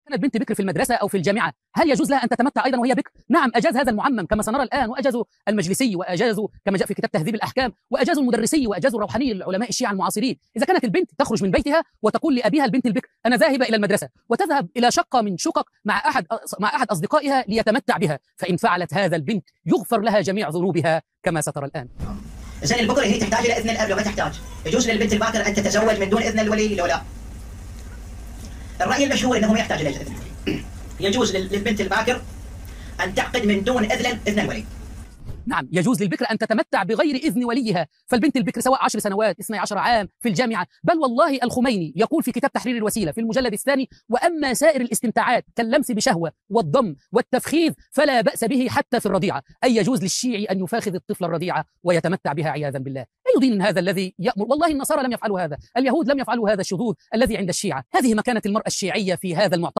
كانت بنت بكر في المدرسة أو في الجامعة، هل يجوز لها أن تتمتع أيضا وهي بكر؟ نعم، أجاز هذا المعمم كما سنرى الآن، وأجازوا المجلسي، وأجازوا كما جاء في كتاب تهذيب الأحكام، وأجازوا المدرسي، وأجازوا الروحاني العلماء الشيعة المعاصرين. إذا كانت البنت تخرج من بيتها وتقول لأبيها البنت البكر أنا ذاهبة إلى المدرسة، وتذهب إلى شقة من شقق مع أحد أصدقائها ليتمتع بها، فإن فعلت هذا البنت يغفر لها جميع ذنوبها كما سترى الآن. زين البكر هي تحتاج إلى إذن الأب لو ما تحتاج، يجوز للبنت الباكرة أن تتزوج من دون إذن الولي لو لا؟ الرأي المشهور أنه ما يحتاج إلى إذن الولي، يجوز للبنت الباكر أن تعقد من دون إذن الولي. نعم، يجوز للبكر أن تتمتع بغير إذن وليها، فالبنت البكر سواء 10 سنوات 12 عام في الجامعة، بل والله الخميني يقول في كتاب تحرير الوسيلة في المجلد الثاني: وأما سائر الاستمتاعات كاللمس بشهوة والضم والتفخيذ فلا بأس به حتى في الرضيعة، أي يجوز للشيعي أن يفاخذ الطفل الرضيعة ويتمتع بها عياذا بالله. أي دين هذا الذي يأمر؟ والله النصارى لم يفعلوا هذا، اليهود لم يفعلوا هذا الشذوذ الذي عند الشيعة. هذه مكانة المرأة الشيعية في هذا المعتقد.